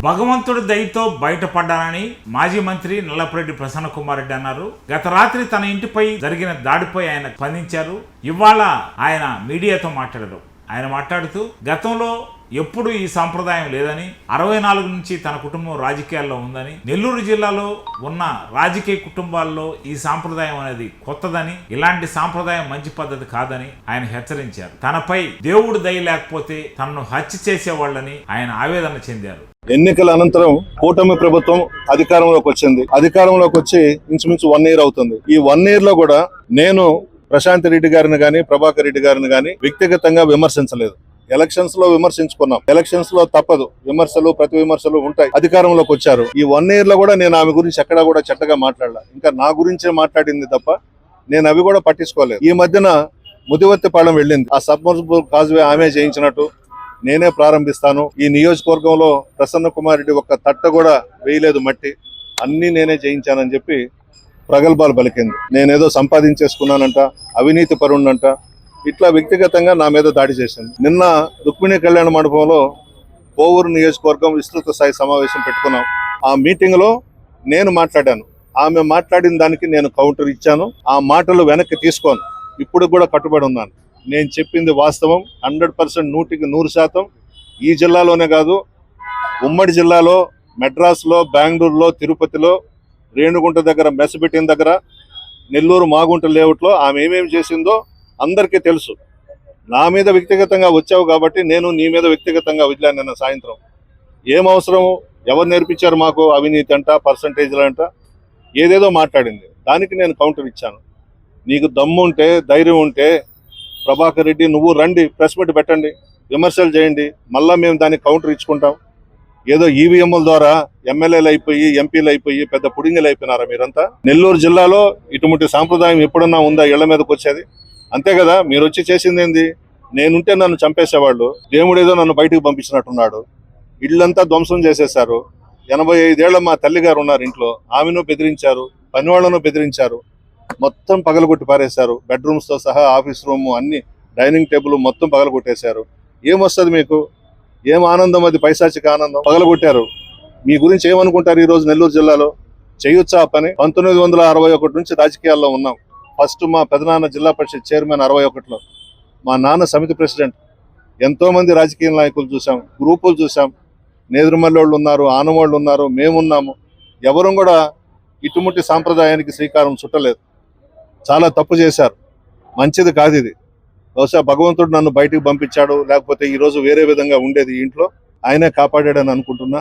భగవంతుడి దయతో బయటపడ్డానని మాజీ మంత్రి నల్లపురెడ్డి ప్రసన్న కుమార్ రెడ్డి అన్నారు. గత రాత్రి తన ఇంటిపై జరిగిన దాడిపై ఆయన స్పందించారు. ఇవాళ ఆయన మీడియాతో మాట్లాడారు. ఆయన మాట్లాడుతూ గతంలో ఎప్పుడు ఈ సాంప్రదాయం లేదని, 64 నుంచి తన కుటుంబం రాజకీయాల్లో ఉందని, నెల్లూరు జిల్లాలో ఉన్న రాజకీయ కుటుంబాల్లో ఈ సాంప్రదాయం అనేది కొత్తదని, ఇలాంటి సాంప్రదాయం మంచి పద్ధతి కాదని ఆయన హెచ్చరించారు. తనపై దేవుడు దయ లేకపోతే తనను హత్య చేసేవాళ్ళని ఆయన ఆవేదన చెందారు. ఎన్నికల అనంతరం కూటమి ప్రభుత్వం అధికారంలోకి వచ్చింది. అధికారంలోకి వచ్చి ఇంచుమించు 1 year అవుతుంది. ఈ 1 year లో కూడా నేను ప్రశాంత్ రెడ్డి గారిని గాని, ప్రభాకర్ రెడ్డి గారిని గాని వ్యక్తిగతంగా విమర్శించలేదు. ఎలక్షన్స్ లో విమర్శించుకున్నాం. ఎలక్షన్స్ లో తప్పదు, విమర్శలు ప్రతి విమర్శలు ఉంటాయి. అధికారంలోకి వచ్చారు. ఈ 1 year లో కూడా నేను ఆమె గురించి ఎక్కడా కూడా చెడ్డగా మాట్లాడలా. ఇంకా నా గురించే మాట్లాడింది తప్ప నేను అవి కూడా పట్టించుకోలేదు. ఈ మధ్యన ముదివర్తిపాలెం వెళ్ళింది. ఆ సబ్మర్సిబుల్ కాజ్వే ఆమె చేయించినట్టు నేనే ప్రారంభిస్తాను. ఈ నియోజకవర్గంలో ప్రసన్న కుమార్ రెడ్డి ఒక్క తట్ట కూడా వేయలేదు మట్టి, అన్ని నేనే చేయించానని చెప్పి ప్రగల్భాలు పలికింది. నేనేదో సంపాదించేసుకున్నానంట, అవినీతి పరుణ్ణంట, ఇట్లా వ్యక్తిగతంగా నా మీద దాడి చేసింది. నిన్న రుక్మిణి కళ్యాణ మండపంలో కోవూరు నియోజకవర్గం విస్తృత స్థాయి సమావేశం పెట్టుకున్నాం. ఆ మీటింగ్ లో నేను మాట్లాడాను. ఆమె మాట్లాడిన దానికి నేను కౌంటర్ ఇచ్చాను. ఆ మాటలు వెనక్కి తీసుకోను. ఇప్పుడు కూడా కట్టుబడి ఉన్నాను. నేను చెప్పింది వాస్తవం. 100% 100% ఈ జిల్లాలోనే కాదు, ఉమ్మడి జిల్లాలో, మెడ్రాస్లో, బెంగళూరులో, తిరుపతిలో, రేణుగుంట దగ్గర, మెసబెట్టిన దగ్గర, నెల్లూరు మాగుంట లేఅవుట్లో ఆమె ఏమేమి చేసిందో అందరికీ తెలుసు. నా మీద వ్యక్తిగతంగా వచ్చావు కాబట్టి నేను నీ మీద వ్యక్తిగతంగా వదిలాను. నిన్న సాయంత్రం ఏం అవసరం, ఎవరు నేర్పించారు మాకు అవినీతి అంట, పర్సంటేజ్లు అంట, ఏదేదో మాట్లాడింది. దానికి నేను కౌంటర్ ఇచ్చాను. నీకు దమ్ము ఉంటే, ధైర్యం ఉంటే ప్రభాకర్ రెడ్డి నువ్వు రండి, ప్రెస్ మీట్ పెట్టండి, విమర్శలు చేయండి, మళ్ళా మేము దానికి కౌంటర్ ఇచ్చుకుంటాం. ఏదో ఈవీఎంల ద్వారా ఎమ్మెల్యేలు అయిపోయి, ఎంపీలు అయిపోయి పెద్ద పుడింగలు అయిపోయినారా మీరంతా? నెల్లూరు జిల్లాలో ఇటువంటి సాంప్రదాయం ఎప్పుడన్నా ఉందా ఇళ్ల మీదకి వచ్చేది? అంతే కదా, మీరు వచ్చి చేసింది ఏంది? నేనుంటే నన్ను చంపేసేవాళ్ళు. దేవుడేదో నన్ను బయటకు పంపించినట్టున్నాడు. ఇళ్ళంతా ధ్వంసం చేసేశారు. 85 ఏళ్ల మా తల్లి గారు ఉన్నారు ఇంట్లో, ఆమెను బెదిరించారు, పనివాళ్లను బెదిరించారు, మొత్తం పగలగొట్టి పారేశారు. బెడ్రూమ్స్ తో సహా ఆఫీస్ రూమ్, అన్ని డైనింగ్ టేబుల్ మొత్తం పగలగొట్టేశారు. ఏమొస్తుంది మీకు? ఏం ఆనందం అది? పైశాచిక ఆనందం. పగలగొట్టారు. మీ గురించి ఏమనుకుంటారు? ఈ రోజు నెల్లూరు జిల్లాలో చేయొచ్చా ఆ పని? 1961 నుంచి రాజకీయాల్లో ఉన్నాం. ఫస్ట్ మా పెదనాన్న జిల్లా పరిషత్ చైర్మన్ 61లో, మా నాన్న సమితి ప్రెసిడెంట్. ఎంతో మంది రాజకీయ నాయకులు చూసాం, గ్రూపులు చూసాం. నేదురుమల్లోళ్ళు ఉన్నారు, ఆనవాళ్ళు ఉన్నారు, మేమున్నాము. ఎవరు కూడా ఇటువంటి సాంప్రదాయానికి శ్రీకారం చుట్టలేదు. చాలా తప్పు చేశారు. మంచిది కాదు ఇది. బహుశా భగవంతుడు నన్ను బయటికి పంపించాడు, లేకపోతే ఈ రోజు వేరే విధంగా ఉండేది ఇంట్లో. ఆయనే కాపాడాడని అనుకుంటున్నా.